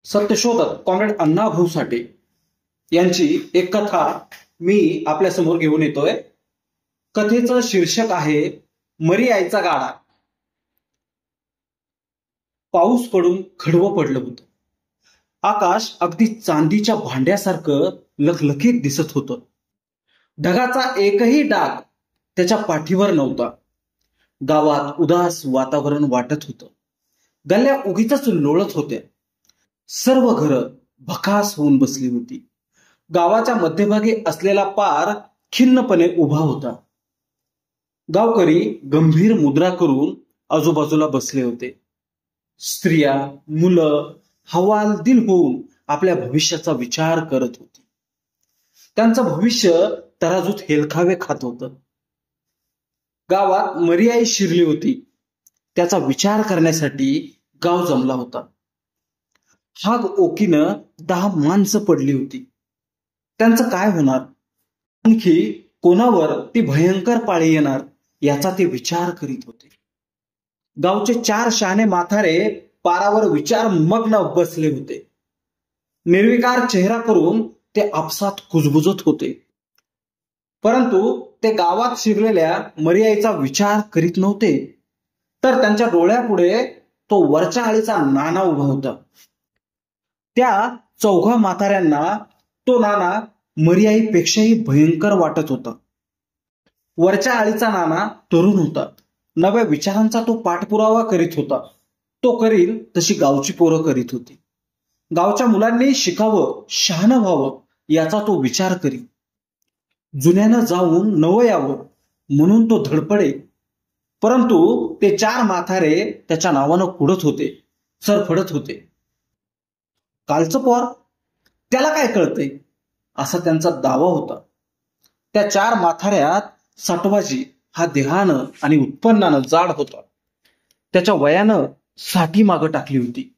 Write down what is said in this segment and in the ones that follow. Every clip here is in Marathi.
सत्यशोधक कॉम्रेड अण्णाभाऊ साठे यांची एक कथा मी आपल्या समोर घेऊन येतोय. कथेचं शीर्षक आहे मरी आईचा गाडा. पाऊस पडून खडवं पडलं होतं. आकाश अगदी चांदीच्या भांड्यासारखं लखलखीत दिसत होतं. ढगाचा एकही डाग त्याच्या पाठीवर नव्हता. गावात उदास वातावरण वाटत होतं. गल्ल्या उगीच लोळत होत्या. सर्व घरं भकास होऊन बसली होती. गावाच्या मध्यभागी असलेला पार खिन्नपणे उभा होता. गावकरी गंभीर मुद्रा करून आजूबाजूला बसले होते. स्त्रिया, मुलं हवालदिल होऊन आपल्या भविष्याचा विचार करत होती. त्यांचं भविष्य तराजूत हेलखावे खात होतं. गावात मरी आई शिरली होती. त्याचा विचार करण्यासाठी गाव जमला होता. हाग ओकीनं 10 माणसं पडली होती. त्यांचं काय होणार? आणखी कोणावर ती भयंकर पाळी येणार याचा ते विचार करीत होते. गावचे 4 शहाणे म्हातारे पारावर विचारमग्न बसले होते. निर्विकार चेहरा करून ते आपसात कुजबुजत होते. परंतु ते गावात शिरलेल्या मरी आईचा विचार करीत नव्हते. तर त्यांच्या डोळ्यापुढे तो वरच्या आळीचा नाना उभा होता. त्या 4 म्हाताऱ्यांना तो नाना मरी आईपेक्षाही भयंकर वाटत होता. वरच्या आळीचा नाना तरुण होता. नव्या विचारांचा तो पाठपुरावा करीत होता. तो करील तशी गावची पोरं करीत होती. गावच्या मुलांनी शिकावं, शहाणं व्हावं याचा तो विचार करी. जुन्यानं जाऊन नवं यावं म्हणून तो धडपडे. परंतु ते 4 म्हातारे त्याच्या नावानं कुडत होते, सरफडत होते. कालचं पोर, त्याला काय कळतंय असा त्यांचा दावा होता. त्या 4 म्हाताऱ्यात साठवाजी हा देहानं आणि उत्पन्नानं जाड होता. त्याच्या वयानं 60 मागं टाकली होती.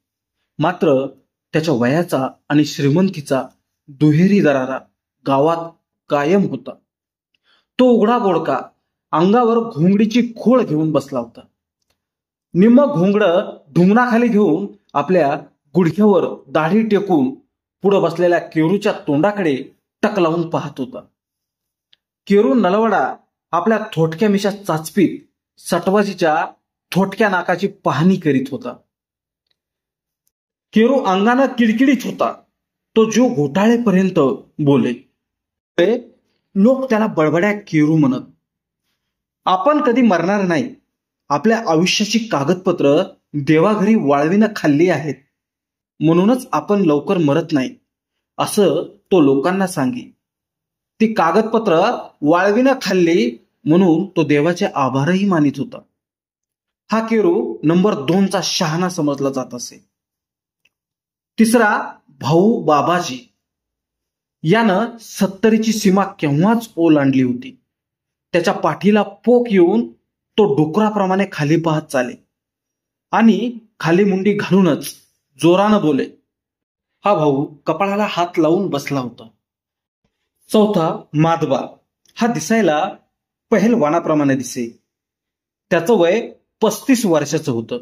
मात्र त्याच्या वयाचा आणि श्रीमंतीचा दुहेरी दरारा गावात कायम होता. तो उघडा बोडका अंगावर घोंगडीची खोळ घेऊन बसला होता. निम्म घोंगडं ढुंगणाखाली घेऊन आपल्या गुडघ्यावर दाढी टेकून पुढे बसलेल्या केरूच्या तोंडाकडे टक लावून पाहत होता. केरू नलवडा आपल्या थोटक्या मिशा चाचपीत सटवाजीच्या थोटक्या नाकाची पाहणी करीत होता. केरू अंगानं किडकिडीत होता. तो जीव घोटाळेपर्यंत बोले. लोक त्याला बडबड्या केरू म्हणत. आपण कधी मरणार नाही. आपल्या आयुष्याची कागदपत्र देवाघरी वाळवीनं खाल्ली आहेत. म्हणूनच आपण लवकर मरत नाही असं तो लोकांना सांगे. ती कागदपत्र वाळवीनं खाल्ली म्हणून तो देवाचे आभारही मानित होता. हा केरू नंबर 2चा शहाणा समजला जात असे. तिसरा भाऊ बाबाजी यानं 70ची सीमा केव्हाच ओलांडली होती. त्याच्या पाठीला पोक येऊन तो डुकराप्रमाणे खाली पाहत चाले आणि खाली मुंडी घालूनच जोरानं बोले. हा भाऊ कपाळाला हात लावून बसला होता. चौथा माधबा हा दिसायला पहलवानाप्रमाणे दिसे. त्याचं वय 35 वर्षाचं होतं.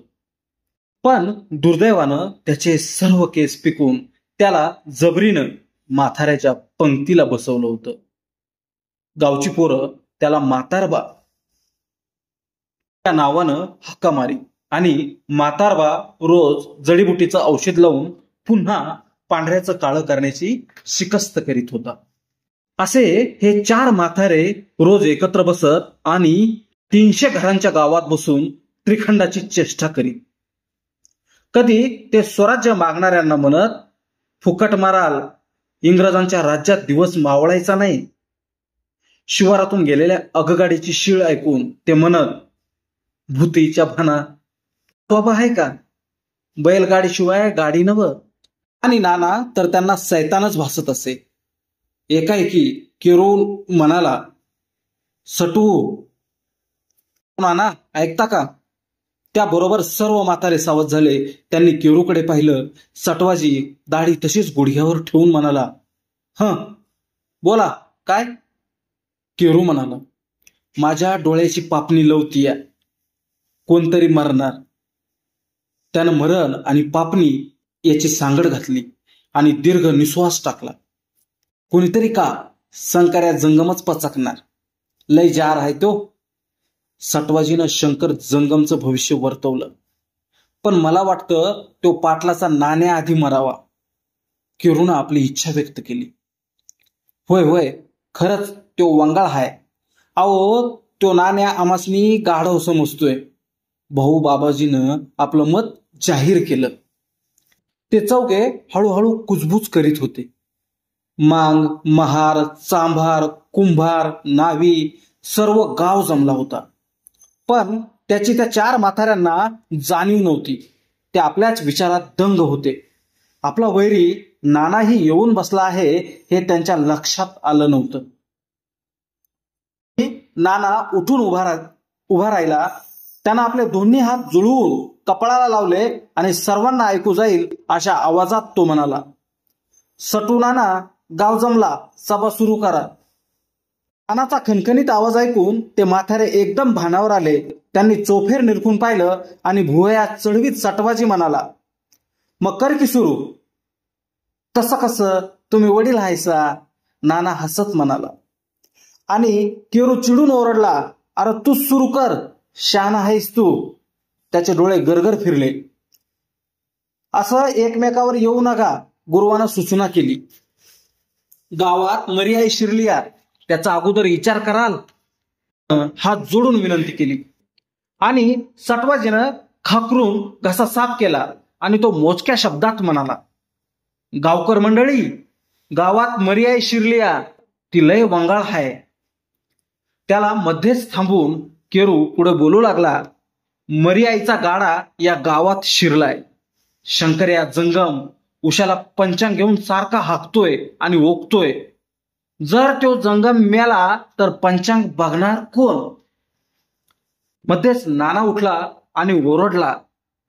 पण दुर्दैवानं त्याचे सर्व केस पिकून त्याला जबरीनं म्हाताऱ्याच्या पंक्तीला बसवलं होतं. गावची पोरं त्याला म्हातारबा त्या नावानं हक्का मारी आणि म्हातारबा रोज जडीबुटीचं औषध लावून पुन्हा पांढऱ्याचं काळं करण्याची शिकस्त करीत होता. असे हे 4 म्हातारे रोज एकत्र बसत आणि 300 घरांच्या गावात बसून त्रिखंडाची चेष्टा करीत. कधी ते स्वराज्य मागणाऱ्यांना म्हणत, फुकट माराल, इंग्रजांच्या राज्यात दिवस मावळायचा नाही. शिवारातून गेलेल्या आगगाडीची शीळ ऐकून ते म्हणत, भूतीच्या भाना बाबा आहे का, बैलगाडीशिवाय गाडी नवं. आणि नाना तर त्यांना सैतानच भासत असे. एकाएकी केरू म्हणाला, सटू नाना ऐकता का? त्याबरोबर सर्व म्हातारे सावध झाले. त्यांनी केरूकडे पाहिलं. सटवाजी दाढी तशीच गुडघ्यावर ठेवून म्हणाला, बोला काय? केरू म्हणाला, माझ्या डोळ्याची पापणी लवतीया. कोणतरी मरणार. त्यानं मरण आणि पापणी याची सांगड घातली आणि दीर्घ निश्वास टाकला. कोणीतरी का शंकर्या जंगमच पचकणार, लय जार आहे तो. सटवाजीनं शंकर जंगमचं भविष्य वर्तवलं. पण मला वाटतं तो पाटलाचा नाण्याआधी मरावा. केरूनं आपली इच्छा व्यक्त केली. होय होय, खरंच तो वंगाळ हाय. अहो, तो नाण्या आमासनी गाढव समजतोय. भाऊ बाबाजीनं आपलं मत जाहीर केलं. ते चौघे हळूहळू कुजबूज करीत होते. मांग, महार, चांभार, कुंभार, नावी सर्व गाव जमला होता. पण त्याची त्या 4 म्हाताऱ्यांना जाणीव नव्हती. ते आपल्याच विचारात दंग होते. आपला वैरी नानाही येऊन बसला आहे हे त्यांच्या लक्षात आलं नव्हतं. नाना उठून उभा राहिला. त्यानं आपले दोन्ही हात जुळवून कपाळाला लावले आणि सर्वांना ऐकू जाईल अशा आवाजात तो म्हणाला, सटू नाना, गाव जमला, सभा सुरू करा. नानाचा खणखणीत आवाज ऐकून ते म्हातारे एकदम भानावर आले. त्यांनी चोफेर निरखून पाहिलं आणि भुवया चढवीत सटवाजी म्हणाला, मग कर की सुरू. तसं कसं, तुम्ही वडील हायसा, नाना हसत म्हणाला. आणि केरू चिडून ओरडला, अरे तूच सुरू कर, शहाणा आहेस तू. त्याचे डोळे गरगर फिरले. असं एकमेकावर येऊ नका, गुरुवानं सूचना केली. गावात मर्याई शिरलिया, त्याचा अगोदर विचार कराल, हात जोडून विनंती केली. आणि सटवाजीनं खाकरून घसा साफ केला आणि तो मोजक्या शब्दात म्हणाला, गावकर मंडळी, गावात मर्याई शिरलिया, ती लय वंगाळ हाय. त्याला मध्येच थांबून केरू पुढे बोलू लागला, मर्याईचा गाडा या गावात शिरलाय. शंकर्या जंगम उशाला पंचांग घेऊन सारखा हाकतोय आणि ओकतोय. जर तो जंगम मेला तर पंचांग बघणार कोण? मध्येच नाना उठला आणि ओरडला,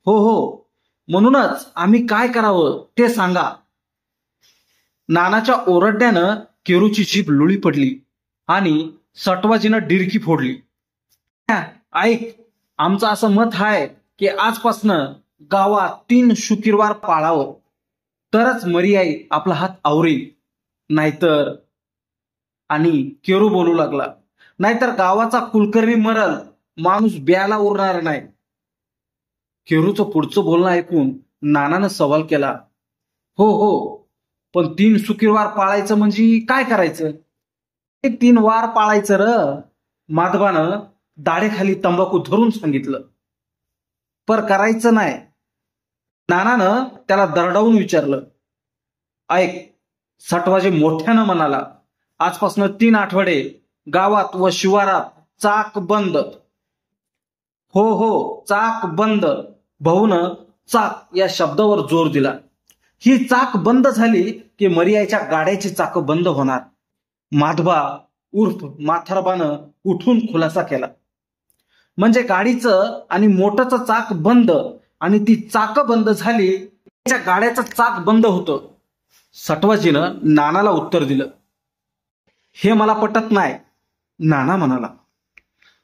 हो हो, म्हणूनच आम्ही काय करावं ते सांगा. नानाच्या ओरडण्यानं केरूची जीभ लुळी पडली आणि सटवाजीनं डिरकी फोडली. ऐक, आमचं असं मत आहे की आजपासनं गावात 3 शुक्रवार पाळावं, तरच मर्याई आपला हात आवरेल. नाहीतर, आणि केरू बोलू लागला, नाहीतर गावाचा कुलकर्णी मरल, माणूस ब्याला उरणार नाही. केरूचं पुढचं बोलणं ऐकून नानानं सवाल केला, हो हो, पण 3 शुक्रवार पाळायचं म्हणजे काय करायचं? 3 वार पाळायचं र. माधवानं दाढेखाली तंबाखू धरून सांगितलं. पर करायचं नाही. नानानं त्याला दरडावून विचारलं. ऐक, सटवाजी मोठ्यानं म्हणाला, आजपासून 3 आठवडे गावात व शिवारात चाक बंद. हो हो, चाक बंद. भाऊनं चाक या शब्दावर जोर दिला. ही चाक बंद झाली की मर्याईच्या गाड्याची चाक बंद होणार. माधवा उर्फ माथारबानं उठून खुलासा केला. म्हणजे गाडीचं आणि मोटरचं चाक बंद आणि ती चाक बंद झाली, त्याच्या गाड्याचं चाक बंद होतं. सटवाजीनं नानाला उत्तर दिलं. हे मला पटत नाही, नाना म्हणाला.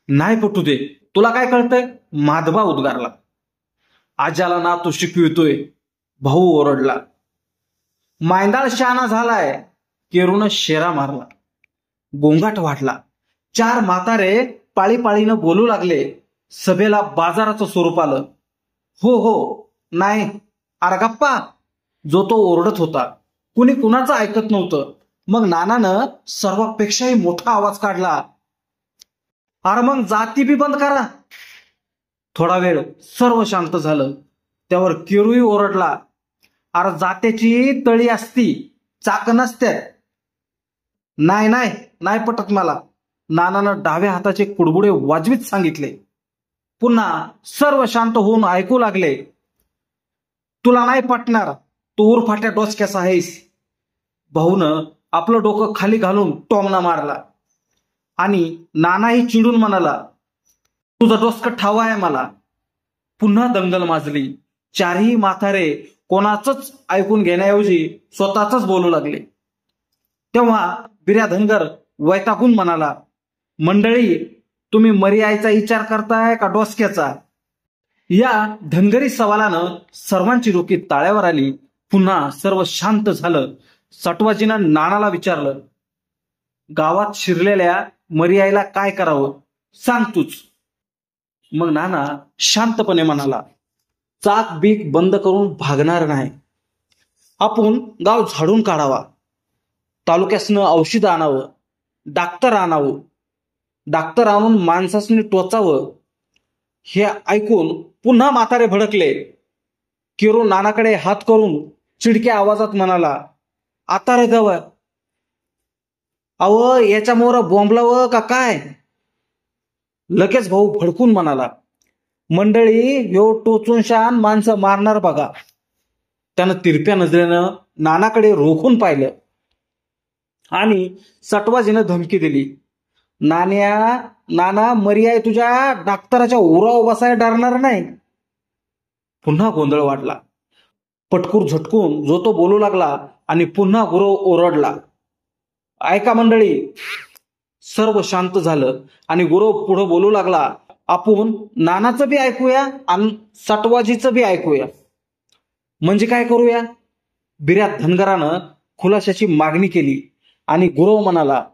नाही पटू दे, तुला काय कळतंय? माधवा उद्गारला. आज्याला ना तू शिकवितोय, भाऊ ओरडला. मायंदाळ शहाणा झालाय, केरूनं शेरा मारला. गोंगाट वाढला. 4 म्हातारे पाळीपाळीनं बोलू लागले. सभेला बाजाराचं स्वरूप आलं. हो हो, नाही, अरे गप्पा, जो तो ओरडत होता. कुणी कुणाचं ऐकत नव्हतं. मग नानानं सर्वापेक्षाही मोठा आवाज काढला, अरे मग जाती बी बंद करा. थोडा वेळ सर्व शांत झालं. त्यावर केरूही ओरडला, अरे जात्याची तळी असती, चाक नसत्यात. नाही नाही, नाही पटत मला, नानानं डाव्या हाताचे कुडबुडे वाजवीत सांगितले. पुन्हा सर्व शांत होऊन ऐकू लागले. तुला नाही पटणार, तू उरफाट्या डोसक्याचा आहेस. भाऊनं आपलं डोकं खाली घालून टोमणा मारला आणि नानाही चिडून म्हणाला, तुझं डोसकं ठाव आहे मला. पुन्हा दंगल माजली. 4ही म्हातारे कोणाचंच ऐकून घेण्याऐवजी स्वतःच बोलू लागले. तेव्हा बिर्या धनगर वैतागून म्हणाला, मंडळी, तुम्ही मर्यायचा विचार करताय का डोसक्याचा? या धनगरी सवालानं सर्वांची डोकी ताळ्यावर आली पुन्हा सर्व शांत झालं. सटवाजीनं नानाला विचारलं, गावात शिरलेल्या मरियाईला काय करावं सांग तूच. मग नाना शांतपणे म्हणाला, चाक बीक बंद करून भागणार नाही. आपण गाव झाडून काढावा. तालुक्यासनं औषध आणावं. डाक्टर आणावं. डाक्टर आणून माणसासनी टोचावं. हे ऐकून पुन्हा म्हातारे भडकले. किरो नानाकडे हात करून चिडक्या आवाजात म्हणाला, आता रे दव, अव याच्या मोर बोंबलावं का काय. लगेच भाऊ भडकून म्हणाला, मंडळी ह्यो टोचून शान माणसं मारणार बघा. त्यानं तिरप्या नजरेनं नानाकडे रोखून पाहिलं आणि सटवाजीनं धमकी दिली, नाना मरियाय तुझ्या डाक्टराच्या उरावर बसाय डरणार नाही. पुन्हा गोंधळ वाटला. पटकूर झटकून जो तो बोलू लागला आणि पुन्हा गुरव ओरडला. ऐका मंडळी. सर्व शांत झालं आणि गुरव पुढे बोलू लागला, आपण नानाचं बी ऐकूया आणि सटवाजीचं बी ऐकूया. म्हणजे काय करूया. बिऱ्यात धनगरानं खुलाशाची मागणी केली आणि गुरव म्हणाला,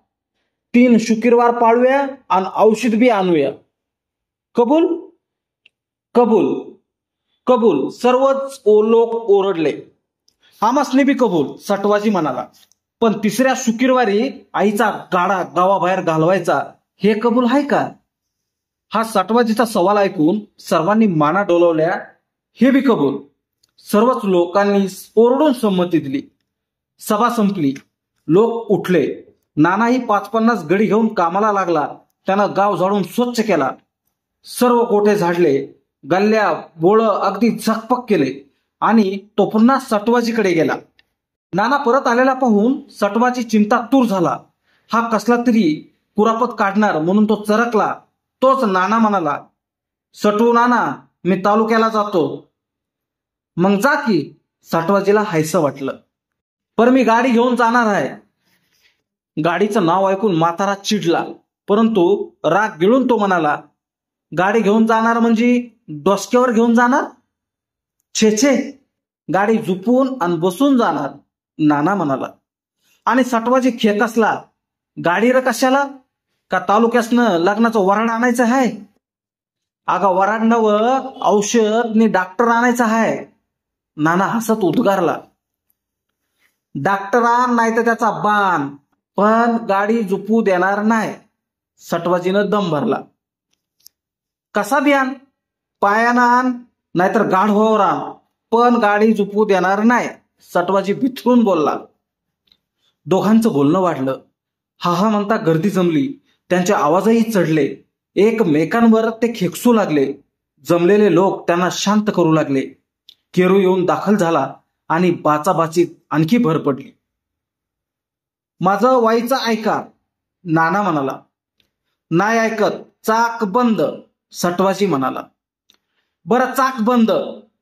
3 शुक्रवार पाळूया आणि औषध बी आणूया. कबूल. कबूल. कबूल. सर्वच लोक ओरडले. आमासने बी कबूल, सटवाजी म्हणाला. पण 3ऱ्या शुक्रवारी आईचा गाडा गावाबाहेर घालवायचा हे कबूल आहे का. हा सटवाजीचा सवाल ऐकून सर्वांनी माना डोलवल्या. हे बी कबूल. सर्वच लोकांनी ओरडून संमती दिली. सभा संपली. लोक उठले. नानाही 5-50 गडी घेऊन कामाला लागला. त्यानं गाव झाडून स्वच्छ केला. सर्व गोठे झाडले. गल्ल्या बोळं अगदी झकपक केले आणि तो पुन्हा सटवाजीकडे गेला. नाना परत आलेला पाहून सटवाजी चिंता तूर झाला. हा कसला तरी कुरापत काढणार म्हणून तो चरकला. तोच नाना म्हणाला, सटू नाना, मी तालुक्याला जातो. मग जा की. सटवाजीला हायसं वाटलं. पर मी गाडी घेऊन जाणार आहे. गाडीचं नाव ऐकून म्हातारा चिडला, परंतु राग गिळून तो म्हणाला, गाडी घेऊन जाणार म्हणजे डोसक्यावर घेऊन जाणार. छे, गाडी झुपून आणि बसून जाणार. नाना म्हणाला. आणि सटवाजी खेकसला, गाडी र कशाला. का तालुक्यासनं लग्नाचं वराड आणायचं आहे. अगं वराड नव, औषध नि डॉक्टर आणायचं आहे. नाना हसत उद्गारला, डॉक्टर आण नाही तर त्याचा बाण, पण गाडी झुपू देणार नाही. सटवाजीनं दम भरला. कसा बी आण, पायानं आण नाहीतर गाढवावर आण, पण गाडी झुपू देणार नाही. सटवाजी बिथरून बोलला. दोघांचं बोलणं वाढलं. हा म्हणता गर्दी जमली. त्यांचे आवाजही चढले. एकमेकांवर ते खेकसू लागले. जमलेले लोक त्यांना शांत करू लागले. केरू येऊन दाखल झाला आणि बाचाबाचीत आणखी भर पडली. माझं वाईचं ऐका, नाना म्हणाला. नाही ऐकत, चाक बंद, सटवाजी म्हणाला. बरं चाक बंद,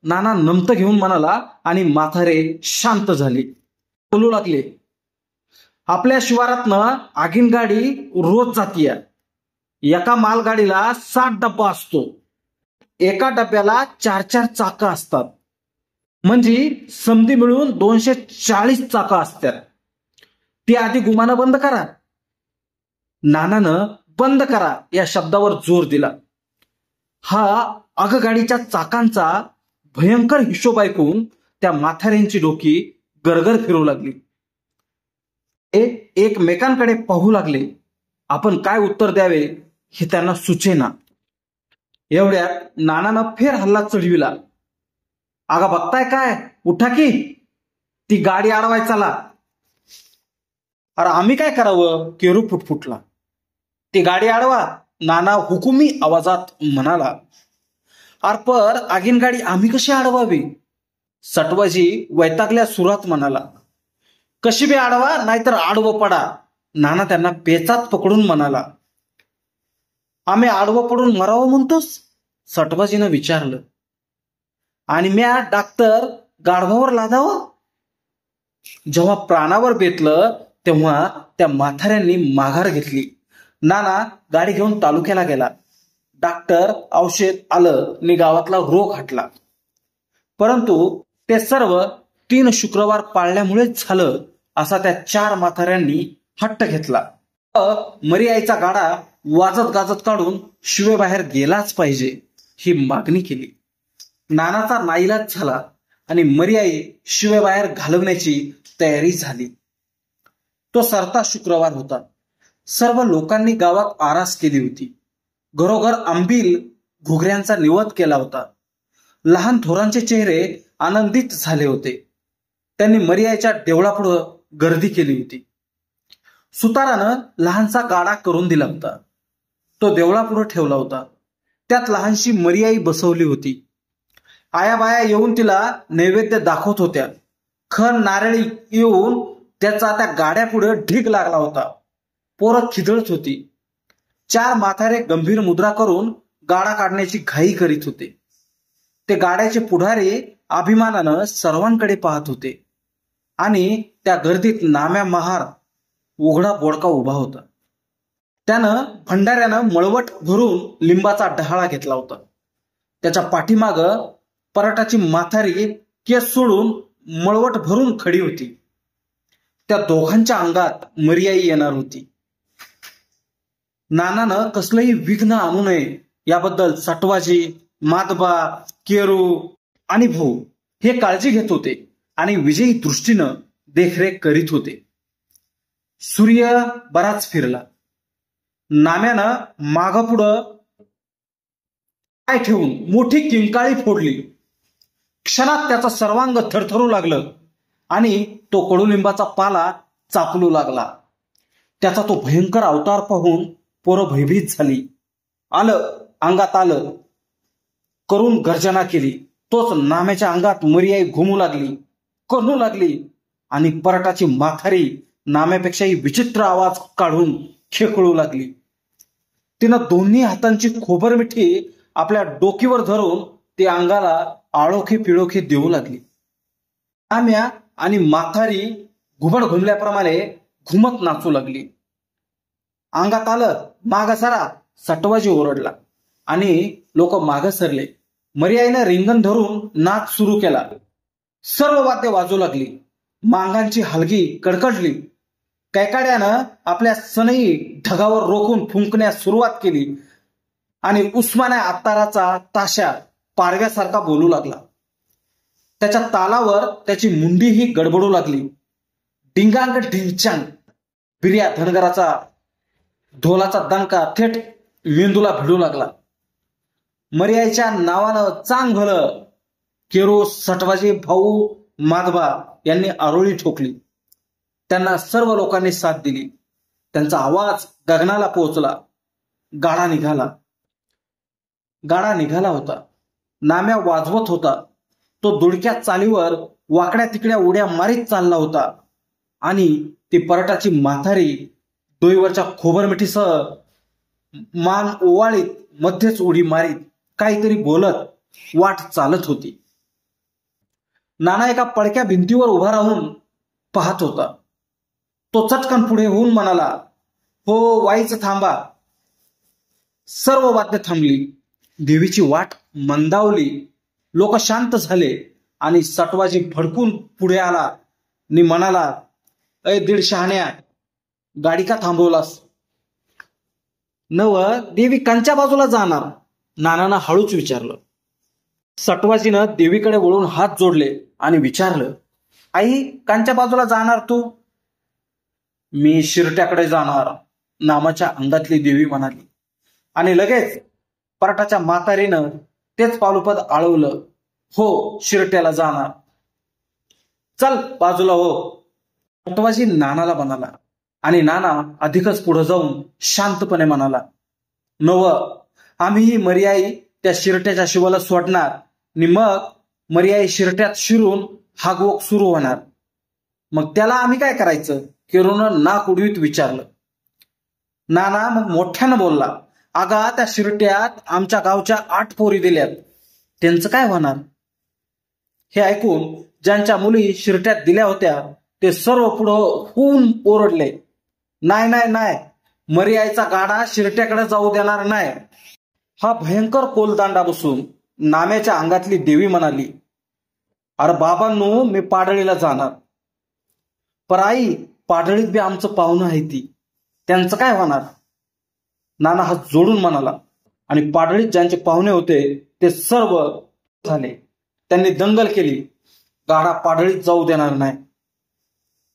नाना नमत घेऊन म्हणाला आणि म्हातारे शांत झाले. बोलू लागले, आपल्या शिवारातनं आगीन गाडी रोज जातीय. एका मालगाडीला 60 डब्बा असतो. एका डब्याला 4-4 चाकं असतात. म्हणजे समधी मिळून 240 चाकं असतात. ती आधी गुमानं बंद करा. नानानं बंद करा या शब्दावर जोर दिला. हा आगगाडीच्या चाकांचा भयंकर हिशोब ऐकून त्या म्हाताऱ्यांची डोकी गरगर फिरू लागली. एकमेकांकडे पाहू लागले. आपण काय उत्तर द्यावे हे त्यांना सुचेना. एवढ्यात नानानं फेर हल्ला चढविला. आगा बघताय काय, उठा की, ती गाडी अडवाय चला. अरे आम्ही काय करावं, केरू फुटफुटला. ती गाडी अडवा, नाना हुकुमी आवाजात म्हणाला. आरपर आगीन गाडी आम्ही कशी अडवावी. सटवाजी वैतागल्या सुरात म्हणाला. कशी बी अडवा नाहीतर आडवं पडा. नाना त्यांना पेचात पकडून म्हणाला. आम्ही आडवं पडून मरावं म्हणतोस, सटवाजीनं विचारलं. आणि म्या डॉक्टर गाढवावर लादावं. जेव्हा प्राणावर बेतलं तेव्हा त्या म्हाताऱ्यांनी माघार घेतली. नाना गाडी घेऊन तालुक्याला गेला. डॉक्टर औषध आलं नि गावातला रोग हटला. परंतु ते सर्व 3 शुक्रवार पाळल्यामुळेच झालं असा त्या 4 म्हाताऱ्यांनी हट्ट घेतला. मरियाईचा गाडा वाजत गाजत काढून शिवे बाहेर गेलाच पाहिजे ही मागणी केली. नानाचा नाईलाज झाला आणि मरियाई शिवे बाहेर घालवण्याची तयारी झाली. तो सरता शुक्रवार होता. सर्व लोकांनी गावात आरास केली होती. घरोघर आंबील घुगऱ्यांचा निवद केला होता. लहान थोरांचे चेहरे आनंदित झाले होते. त्यांनी मरियाईच्या देवळापुढं गर्दी केली होती. सुतारानं लहानसा गाडा करून दिला होता. तो देवळापुढं ठेवला होता. त्यात लहानशी मरियाई बसवली होती. आयाबाया येऊन तिला नैवेद्य दाखवत होत्या. खण नारळी येऊन त्याचा त्या गाड्यापुढे ढीग लागला होता. पोरं खिदळत होती. 4 म्हातारे गंभीर मुद्रा करून गाडा काढण्याची घाई करीत होते. ते गाड्याचे पुढारी अभिमानानं सर्वांकडे पाहत होते आणि त्या गर्दीत नाम्या महार उघडा बोडका उभा होता. त्यानं भंडाऱ्यानं मळवट भरून लिंबाचा डहाळा घेतला होता. त्याच्या पाठीमाग पराटाची म्हातारी केस सोडून मळवट भरून खडी होती. त्या दोघांच्या अंगात मरियाई येणार होती. नानानं कसलंही विघ्न आणू नये याबद्दल सटवाजी, माधबा, केरू आणि भाऊ हे काळजी घेत होते आणि विजयी दृष्टीनं देखरेख करीत होते. सूर्य बराच फिरला. नाम्यानं मागपुढं पाय ठेवून मोठी किंकाळी फोडली. क्षणात त्याचं सर्वांग थरथरू लागलं आणि तो कडुलिंबाचा पाला चापलू लागला. त्याचा तो भयंकर अवतार पाहून पोरं भयभीत झाली. आलं अंगात आलं करून गर्जना केली. तोच नाम्याच्या अंगात मरियाई घुमू लागली, करू लागली आणि पराटाची म्हातारी नाम्यापेक्षाही विचित्र आवाज काढून खेकळू लागली. तिनं दोन्ही हातांची खोबरमिठी आपल्या डोकीवर धरून ती अंगाला आळोखे पिळोखे देऊ लागली. नाम्या आणि म्हातारी घुबड घुमल्याप्रमाणे घुमत नाचू लागली. अंगात आलं माग सरा, सटवाजी ओरडला आणि लोक माग सरले. मरियाईनं रिंगण धरून नाच सुरू केला. सर्व वाद्य वाजू लागली. मांगांची हलगी कडकडली. कैकाड्यानं आपल्या सनई ढगावर रोखून फुंकण्यास सुरुवात केली आणि उस्मान्या अत्ताराचा ताशा पाडव्यासारखा बोलू लागला. त्याच्या तालावर त्याची मुंडीही गडबडू लागली. डिंगांग ढिंचांग बिर्या धनगराचा ढोलाचा दणका थेट मेंदूला भिडू लागला. मरियाईच्या नावानं चांग भलं. केरो, सटवाजी, भाऊ, माधबा यांनी आरोळी ठोकली. त्यांना सर्व लोकांनी साथ दिली. त्यांचा आवाज गगनाला पोहोचला. गाडा निघाला होता. नाम्या वाजवत होता. तो दुडक्या चालीवर वाकड्या तिकड्या उड्या मारीत चालला होता आणि ती पराटाची म्हातारी डोईवरच्या खोबरमिठीसह मान ओवाळीत मध्येच उडी मारीत काहीतरी बोलत वाट चालत होती. नाना एका पडक्या भिंतीवर उभा राहून पाहत होता. तो चटकन पुढे होऊन म्हणाला, हो वाईच थांबा. सर्व वाद्य थांबली. देवीची वाट मंदावली. लोक शांत झाले आणि सटवाजी भडकून पुढे आला आणि म्हणाला, अय दीड शहाण्या, गाडी का थांबवलास? नव देवी कांच्या बाजूला जाणार? नानानं हळूच विचारलं. सटवाजीनं देवीकडे वळून हात जोडले आणि विचारलं, आई कांच्या बाजूला जाणार तू? मी शिरट्याकडे जाणार, नामाच्या अंगातली देवी म्हणाली आणि लगेच पराटाच्या म्हातारीनं तेच पालुपद आळवलं. हो, शिरट्याला जाणार. चल बाजूला हो, सटवाजी नानाला म्हणाला आणि नाना अधिकच पुढे जाऊन शांतपणे म्हणाला, नव आम्ही मरियाई त्या शिरट्याच्या शिवाला सोडणार आणि मग मरियाई शिरट्यात शिरून हागवोक सुरू होणार. मग त्याला आम्ही काय करायचं? केरूनं नाक उडवीत विचारलं. नाना मग मोठ्यानं बोलला, अगा त्या शिरट्यात आमच्या गावच्या 8 पोरी दिल्यात, त्यांचं काय होणार? हे ऐकून ज्यांच्या मुली शिरट्यात दिल्या होत्या ते सर्व पुढं होऊन ओरडले, नाही नाही नाही, मरियाईचा गाडा शिरट्याकडे जाऊ देणार नाही. हा भयंकर कोलदांडा बसून नाम्याच्या अंगातली देवी म्हणाली, अरे बाबांनो, मी पाडळीला जाणार. पर आई, पाडळीत बी आमचं पाहुणं आहे ती, त्यांचं काय होणार? नाना हात जोडून म्हणाला. आणि पाडळीत ज्यांचे पाहुणे होते ते सर्व झाले. त्यांनी दंगल केली. गाडा पाडळीत जाऊ देणार नाही.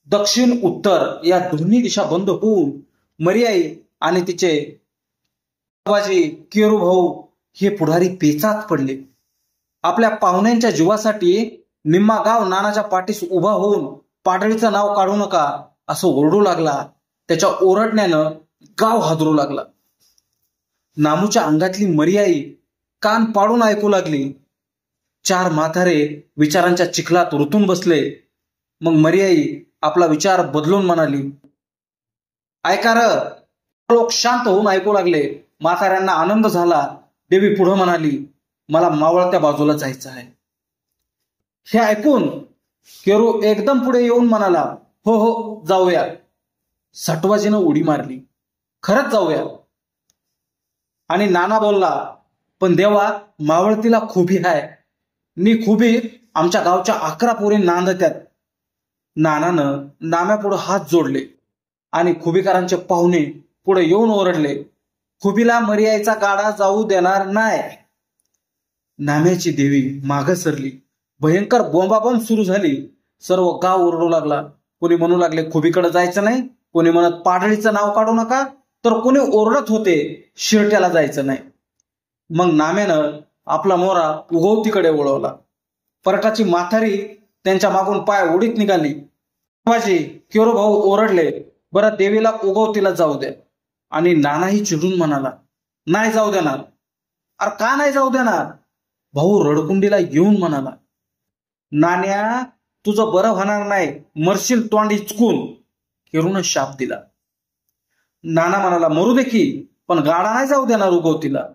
दक्षिण उत्तर या दोन्ही दिशा बंद होऊन मरियाई आणि तिचे बाबाजी, केरू भाऊ हे पुढारी पेचात पडले. आपल्या पाहुण्यांच्या जीवासाठी निम्मा गाव नानाच्या पाठीस उभा होऊन पाडळीचं नाव काढू नका असं ओरडू लागला. त्याच्या ओरडण्यानं गाव हादरू लागला. नामूच्या अंगातली मरियाई कान पाडून ऐकू लागली. चार म्हातारे विचारांच्या चिखलात रुतून बसले. मग मरियाई आपला विचार बदलून म्हणाली, ऐका र. लोक शांत होऊन ऐकू लागले. म्हाताऱ्यांना आनंद झाला. देवी पुढे म्हणाली, मला मावळत्या बाजूला जायचं आहे. हे ऐकून केरू एकदम पुढे येऊन म्हणाला, हो हो जाऊया. सटवाजीनं उडी मारली, खरंच जाऊया. आणि नाना बोलला, पण देवा, मावळतीला खुबी आहे. नी खुबीत आमच्या गावच्या 11 पोरी नांदत्यात. नानानं नाम्यापुढे हात जोडले आणि खुबीकरांचे पाहुणे पुढे येऊन ओरडले, खुबीला मरियाईचा गाडा जाऊ देणार नाही. नाम्याची देवी मागं सरली. भयंकर बोंबाबोंब सुरू झाली. सर्व गाव ओरडू लागला. कोणी म्हणू लागले खुबीकडे जायचं नाही, कोणी म्हणत पाडळीचं नाव काढू नका, तर कोणी ओरडत होते शिरट्याला जायचं नाही. मग नाम्यानं आपला मोरा उगवतीकडे वळवला. परटाची माथारी त्यांच्या मागून पाय उडीत निघाली. माझी केरू भाऊ ओरडले, बरं देवीला उगवतीला जाऊ दे. आणि नानाही चिडून म्हणाला, नाही जाऊ देणार. अरे का नाही जाऊ देणार? भाऊ रडकुंडीला येऊन म्हणाला, नाण्या, तुझं बरं होणार नाही, मरशील तोंड इचकून. केरूनं शाप दिला. नाना म्हणाला, मरू दे की, पण गाडा नाही जाऊ देणार उगवतीला.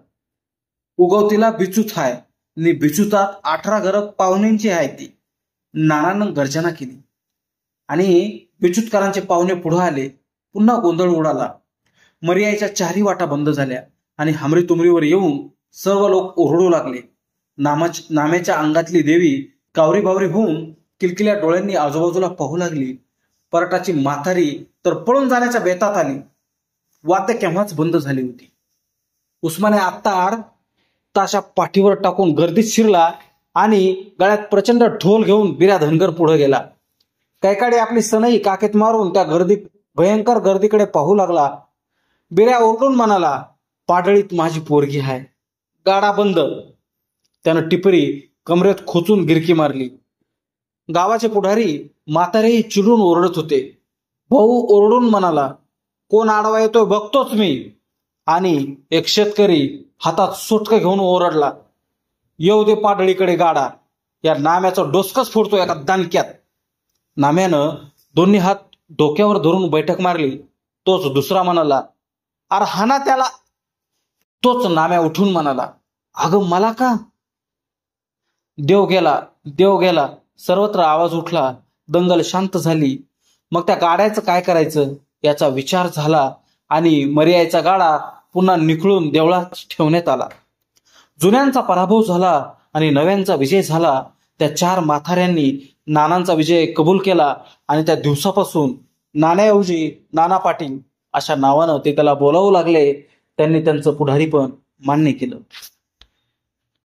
उगवतीला बिचूत आहे आणि बिचूतात 18 घरं पाहुण्यांची आहे ती. नानानं गर्जना केली आणि बिचूतकरांचे पाहुणे पुढे आले. पुन्हा गोंधळ उडाला. मरियाईच्या चारही वाटा बंद झाल्या आणि हमरी तुमरीवर येऊन सर्व लोक ओरडू लागले. नाम्याच्या अंगातली देवी कावरी बावरी होऊन किलकिल्या डोळ्यांनी आजूबाजूला पाहू लागली. परटाची म्हातारी तर पळून जाण्याच्या बेतात आली. वाद्य केव्हाच बंद झाली होती. उस्माने आत्ताड ताशा पाठीवर टाकून गर्दीत शिरला आणि गळ्यात प्रचंड ढोल घेऊन बिऱ्या धनगर पुढे गेला. कैकाडे आपली सनई काकेत मारून त्या भयंकर गर्दीकडे पाहू लागला. बिऱ्या ओरडून म्हणाला, पाडळीत माझी पोरगी आहे, गाडा बंद. त्यानं टिपरी कमरेत खोचून गिरकी मारली. गावाचे पुढारी म्हातारेही चिडून ओरडत होते. भाऊ ओरडून म्हणाला, कोण आडवा येतोय बघतोच मी. आणि एक शेतकरी हातात सोटकं घेऊन ओरडला, येऊ दे पाडळीकडे गाडा, या नाम्याचं डोसकच फोडतो एका दानक्यात. नाम्यानं दोन्ही हात डोक्यावर धरून बैठक मारली. तोच दुसरा म्हणाला, अरे हाना त्याला. तोच नाम्या उठून म्हणाला, अगं मला का? देव गेला, देव गेला. सर्वत्र आवाज उठला. दंगल शांत झाली. मग त्या गाड्याचं काय करायचं याचा विचार झाला आणि मरियाईचा गाडा पुन्हा निखळून देवळात ठेवण्यात आला. जुन्यांचा पराभव झाला आणि नव्यांचा विजय झाला. त्या 4 माथाऱ्यांनी नानांचा विजय कबूल केला आणि त्या दिवसापासून नाण्याऐवजी नाना पाटील अशा नावानं ते त्याला बोलावू लागले. त्यांनी त्यांचं पुढारी पण मान्य केलं.